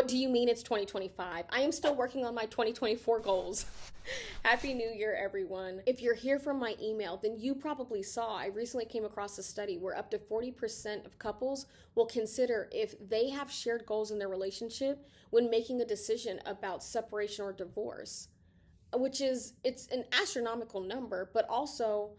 What do you mean it's 2025? I am still working on my 2024 goals. Happy New Year, everyone. If you're here from my email, then you probably saw I recently came across a study where up to 40% of couples will consider if they have shared goals in their relationship when making a decision about separation or divorce, which is, it's an astronomical number, but also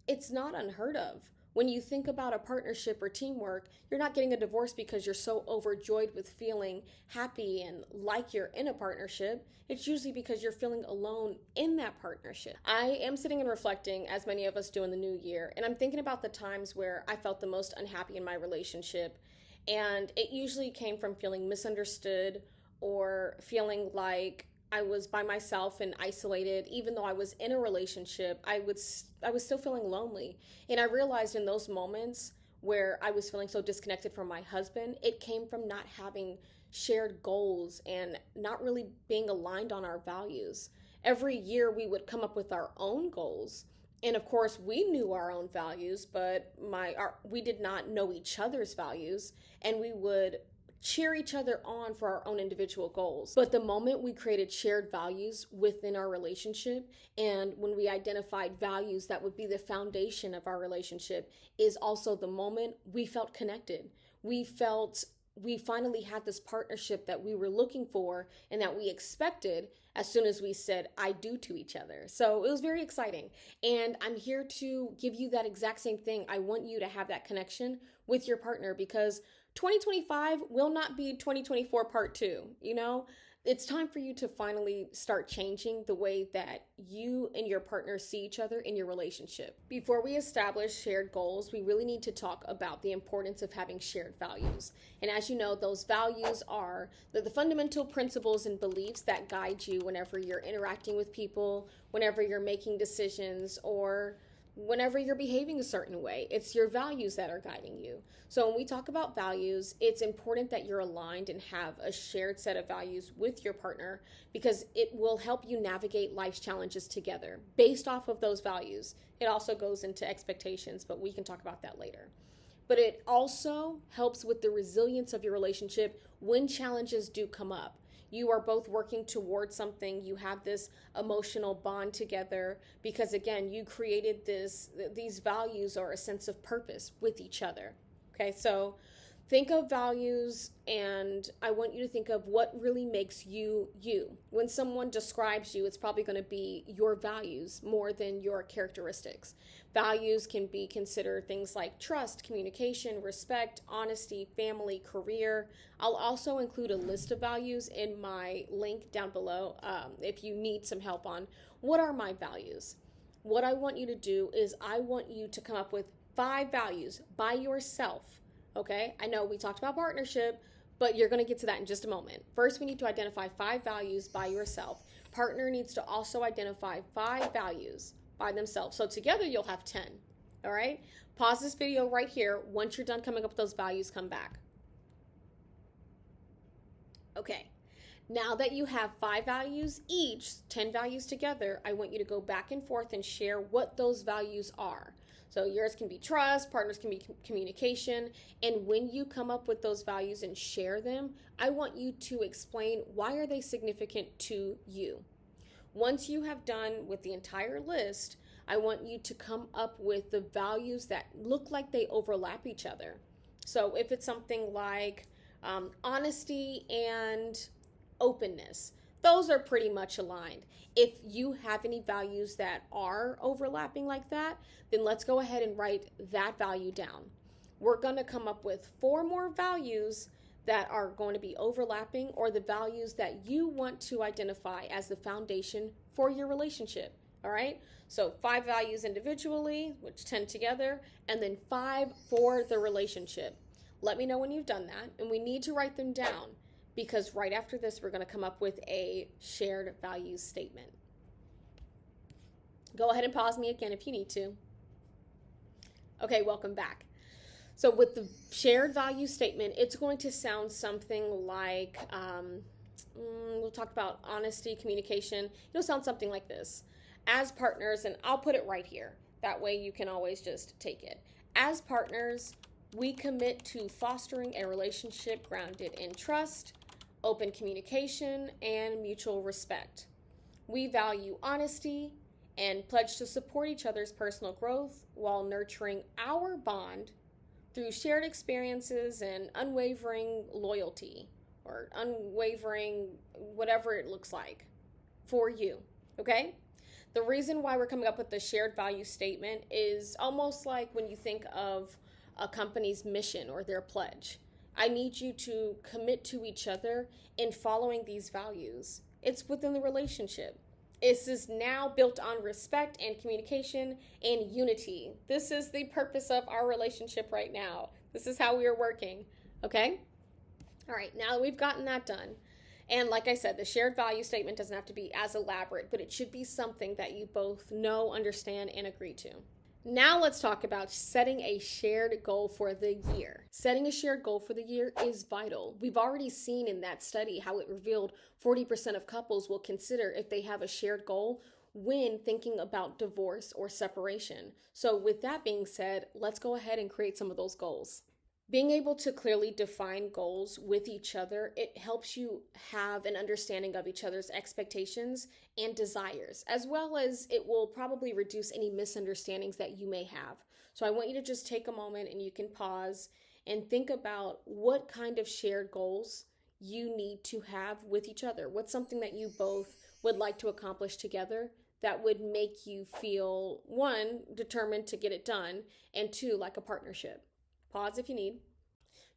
it's not unheard of. When you think about a partnership or teamwork, you're not getting a divorce because you're so overjoyed with feeling happy and like you're in a partnership. It's usually because you're feeling alone in that partnership. I am sitting and reflecting, as many of us do in the new year, and I'm thinking about the times where I felt the most unhappy in my relationship. And it usually came from feeling misunderstood or feeling like I was by myself and isolated. Even though I was in a relationship, I was still feeling lonely. And I realized in those moments where I was feeling so disconnected from my husband, it came from not having shared goals and not really being aligned on our values. Every year we would come up with our own goals. And of course, we knew our own values, but we did not know each other's values, and we would cheer each other on for our own individual goals. But the moment we created shared values within our relationship, and when we identified values that would be the foundation of our relationship, is also the moment we felt connected. We finally had this partnership that we were looking for and that we expected as soon as we said I do to each other. So it was very exciting. And I'm here to give you that exact same thing. I want you to have that connection with your partner, because 2025 will not be 2024 part 2. It's time for you to finally start changing the way that you and your partner see each other in your relationship. Before we establish shared goals, we really need to talk about the importance of having shared values. And as you know, those values are the fundamental principles and beliefs that guide you whenever you're interacting with people, whenever you're making decisions, or whenever you're behaving a certain way. It's your values that are guiding you. So when we talk about values, it's important that you're aligned and have a shared set of values with your partner, because it will help you navigate life's challenges together based off of those values. It also goes into expectations, but we can talk about that later. But it also helps with the resilience of your relationship when challenges do come up. You are both working towards something. You have this emotional bond together because, again, you created these values or a sense of purpose with each other. Okay, so think of values, and I want you to think of what really makes you you. When someone describes you, it's probably going to be your values more than your characteristics. Values can be considered things like trust, communication, respect, honesty, family, career. I'll also include a list of values in my link down below if you need some help on what are my values. What I want you to do is I want you to come up with 5 values by yourself. Okay, I know we talked about partnership, but you're going to get to that in just a moment. First, we need to identify 5 values by yourself. Partner needs to also identify 5 values by themselves. So together you'll have 10. All right, pause this video right here. Once you're done coming up with those values, come back. Okay, now that you have 5 values each, 10 values together, I want you to go back and forth and share what those values are. So yours can be trust, partners can be communication. And when you come up with those values and share them, I want you to explain why are they significant to you. Once you have done with the entire list, I want you to come up with the values that look like they overlap each other. So if it's something like honesty and openness, those are pretty much aligned. If you have any values that are overlapping like that, then let's go ahead and write that value down. We're going to come up with 4 more values that are going to be overlapping, or the values that you want to identify as the foundation for your relationship. All right? So 5 values individually, which 10 together, and then 5 for the relationship. Let me know when you've done that, and we need to write them down, because right after this, we're going to come up with a shared values statement. Go ahead and pause me again if you need to. Okay, welcome back. So with the shared value statement, it's going to sound something like, we'll talk about honesty, communication. It'll sound something like this. As partners, and I'll put it right here. That way you can always just take it. As partners, we commit to fostering a relationship grounded in trust, open communication, and mutual respect. We value honesty and pledge to support each other's personal growth while nurturing our bond through shared experiences and unwavering loyalty or unwavering whatever it looks like for you. Okay? The reason why we're coming up with the shared value statement is almost like when you think of a company's mission or their pledge. I need you to commit to each other in following these values. It's within the relationship. This is now built on respect and communication and unity. This is the purpose of our relationship right now. This is how we are working. Okay? All right, now that we've gotten that done, and like I said, the shared value statement doesn't have to be as elaborate, but it should be something that you both know, understand, and agree to. Now let's talk about setting a shared goal for the year. Setting a shared goal for the year is vital. We've already seen in that study how it revealed 40% of couples will consider if they have a shared goal when thinking about divorce or separation. So with that being said, let's go ahead and create some of those goals. Being able to clearly define goals with each other, it helps you have an understanding of each other's expectations and desires, as well as it will probably reduce any misunderstandings that you may have. So I want you to just take a moment and you can pause and think about what kind of shared goals you need to have with each other. What's something that you both would like to accomplish together that would make you feel, one, determined to get it done, and two, like a partnership. Pause if you need.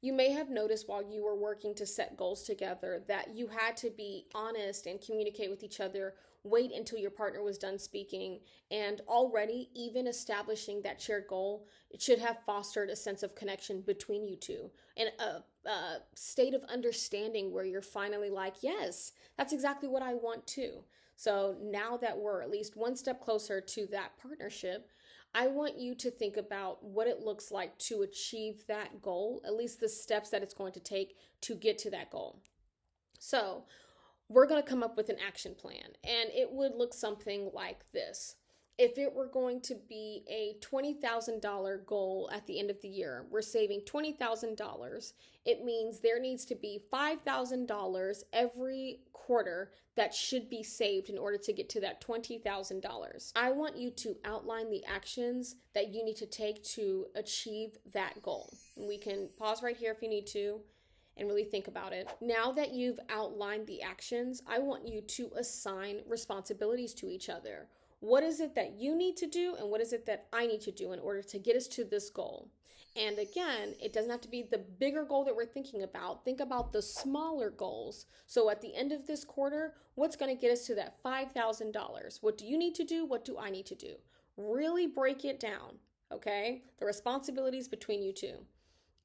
You may have noticed while you were working to set goals together that you had to be honest and communicate with each other, wait until your partner was done speaking, and already even establishing that shared goal, it should have fostered a sense of connection between you two and a state of understanding where you're finally like, yes, that's exactly what I want too. So now that we're at least one step closer to that partnership, I want you to think about what it looks like to achieve that goal, at least the steps that it's going to take to get to that goal. So, we're going to come up with an action plan, and it would look something like this. If it were going to be a $20,000 goal at the end of the year, we're saving $20,000. It means there needs to be $5,000 every quarter that should be saved in order to get to that $20,000. I want you to outline the actions that you need to take to achieve that goal. And we can pause right here if you need to and really think about it. Now that you've outlined the actions, I want you to assign responsibilities to each other. What is it that you need to do and what is it that I need to do in order to get us to this goal? And again, it doesn't have to be the bigger goal that we're thinking about. Think about the smaller goals. So at the end of this quarter, what's going to get us to that $5,000? What do you need to do? What do I need to do? Really break it down, okay? The responsibilities between you two.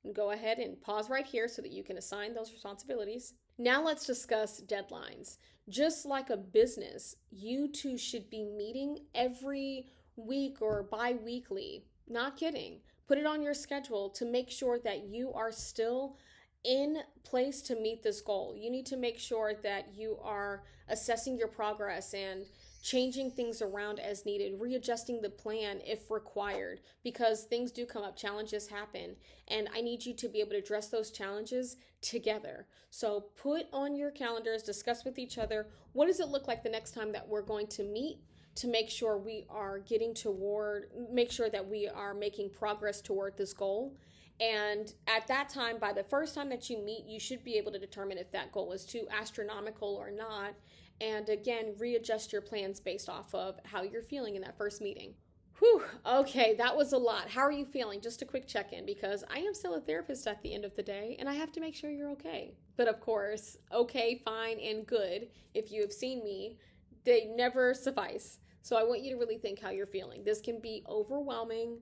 And go ahead and pause right here so that you can assign those responsibilities. Now let's discuss deadlines. Just like a business, you two should be meeting every week or bi-weekly. Not kidding. Put it on your schedule to make sure that you are still in place to meet this goal. You need to make sure that you are assessing your progress and changing things around as needed, readjusting the plan if required, because things do come up, challenges happen, and I need you to be able to address those challenges together. So put on your calendars, discuss with each other, what does it look like the next time that we're going to meet to make sure we are make sure that we are making progress toward this goal. And at that time, by the first time that you meet, you should be able to determine if that goal is too astronomical or not. And again, readjust your plans based off of how you're feeling in that first meeting. Whew, okay, that was a lot. How are you feeling? Just a quick check-in, because I am still a therapist at the end of the day, and I have to make sure you're okay. But of course, okay, fine, and good, if you have seen me, they never suffice. So I want you to really think how you're feeling. This can be overwhelming,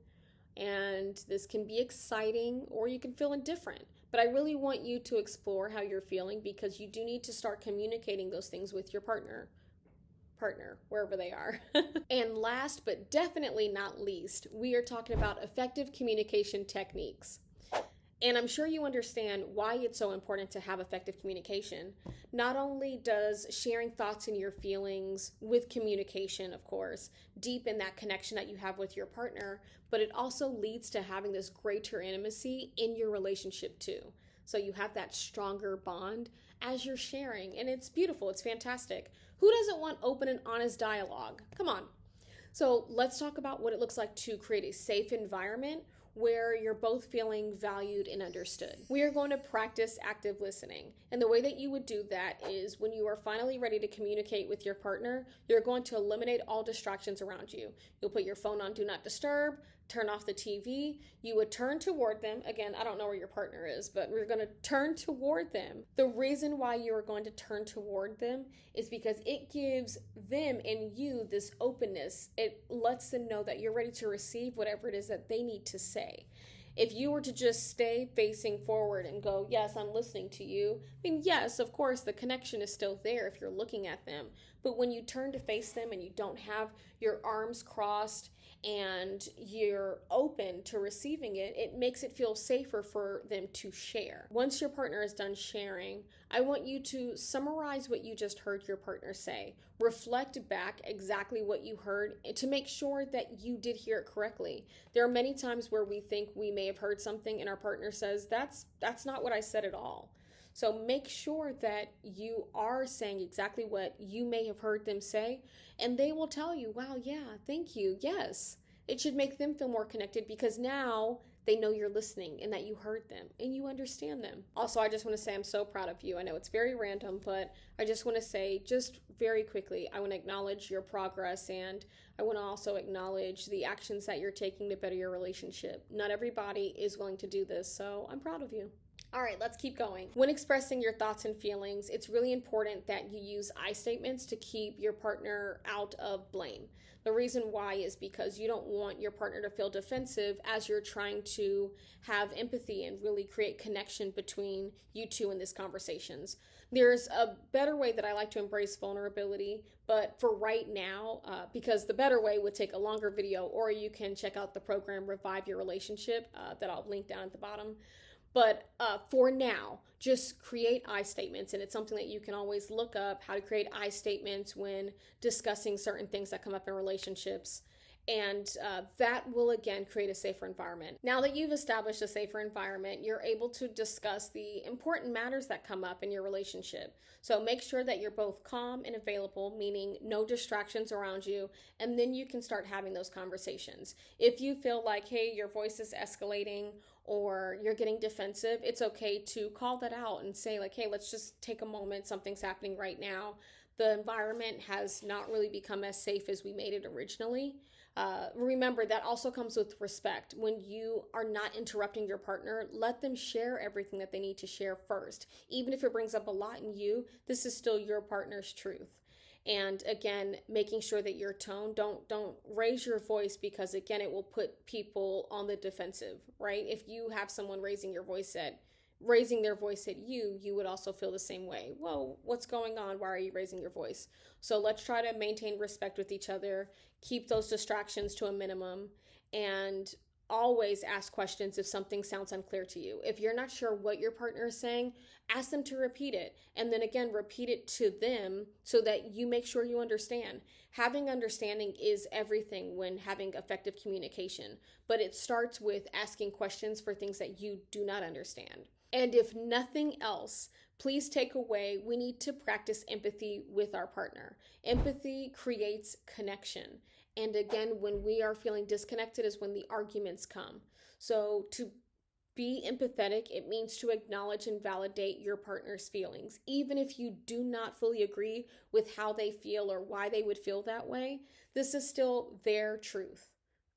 and this can be exciting, or you can feel indifferent. But I really want you to explore how you're feeling, because you do need to start communicating those things with your partner, wherever they are. And last but definitely not least, we are talking about effective communication techniques. And I'm sure you understand why it's so important to have effective communication. Not only does sharing thoughts and your feelings with communication, of course, deepen that connection that you have with your partner, but it also leads to having this greater intimacy in your relationship too. So you have that stronger bond as you're sharing. And it's beautiful. It's fantastic. Who doesn't want open and honest dialogue? Come on. So let's talk about what it looks like to create a safe environment where you're both feeling valued and understood. We are going to practice active listening. And the way that you would do that is when you are finally ready to communicate with your partner, you're going to eliminate all distractions around you. You'll put your phone on Do Not Disturb, turn off the TV. You would turn toward them. Again, I don't know where your partner is, but we're going to turn toward them. The reason why you are going to turn toward them is because it gives them and you this openness. It lets them know that you're ready to receive whatever it is that they need to say. If you were to just stay facing forward and go, yes, I'm listening to you, I mean, yes, of course, the connection is still there if you're looking at them. But when you turn to face them and you don't have your arms crossed and you're open to receiving it, it makes it feel safer for them to share. Once your partner is done sharing, I want you to summarize what you just heard your partner say. Reflect back exactly what you heard to make sure that you did hear it correctly. There are many times where we think we may have heard something and our partner says, that's not what I said at all. So make sure that you are saying exactly what you may have heard them say, and they will tell you, wow, yeah, thank you, yes. It should make them feel more connected because now they know you're listening and that you heard them and you understand them. Also, I just want to say I'm so proud of you. I know it's very random, but I just want to say just very quickly, I want to acknowledge your progress, and I want to also acknowledge the actions that you're taking to better your relationship. Not everybody is willing to do this, so I'm proud of you. All right, let's keep going. When expressing your thoughts and feelings, it's really important that you use I statements to keep your partner out of blame. The reason why is because you don't want your partner to feel defensive as you're trying to have empathy and really create connection between you two in these conversations. There's a better way that I like to embrace vulnerability, but for right now, because the better way would take a longer video, or you can check out the program Revive Your Relationship that I'll link down at the bottom. But for now, just create I statements. And it's something that you can always look up, how to create I statements when discussing certain things that come up in relationships. And that will, again, create a safer environment. Now that you've established a safer environment, you're able to discuss the important matters that come up in your relationship. So make sure that you're both calm and available, meaning no distractions around you, and then you can start having those conversations. If you feel like, hey, your voice is escalating or you're getting defensive, it's okay to call that out and say like, hey, let's just take a moment. Something's happening right now. The environment has not really become as safe as we made it originally. Remember, that also comes with respect. When you are not interrupting your partner, let them share everything that they need to share first. Even if it brings up a lot in you, this is still your partner's truth. And again, making sure that your tone, don't raise your voice, because again, it will put people on the defensive, right? If you have someone raising their voice at you, you would also feel the same way. Whoa, what's going on? Why are you raising your voice? So let's try to maintain respect with each other, keep those distractions to a minimum, and always ask questions if something sounds unclear to you. If you're not sure what your partner is saying, ask them to repeat it. And then again, repeat it to them so that you make sure you understand. Having understanding is everything when having effective communication, but it starts with asking questions for things that you do not understand. And if nothing else, please take away, we need to practice empathy with our partner. Empathy creates connection. And again, when we are feeling disconnected is when the arguments come. So to be empathetic, it means to acknowledge and validate your partner's feelings. Even if you do not fully agree with how they feel or why they would feel that way, this is still their truth.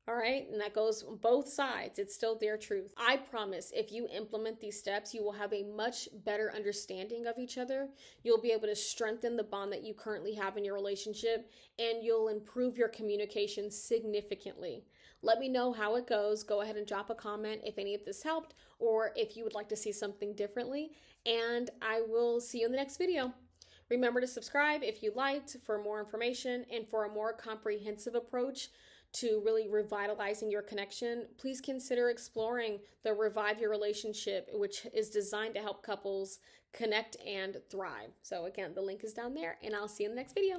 All right, and that goes on both sides. It's still their truth. I promise if you implement these steps, you will have a much better understanding of each other. You'll be able to strengthen the bond that you currently have in your relationship, and you'll improve your communication significantly. Let me know how it goes. Go ahead and drop a comment if any of this helped, or if you would like to see something differently, and I will see you in the next video. Remember to subscribe if you liked for more information and for a more comprehensive approach to really revitalizing your connection. Please consider exploring the Revive Your Relationship, which is designed to help couples connect and thrive. So again, the link is down there, and I'll see you in the next video.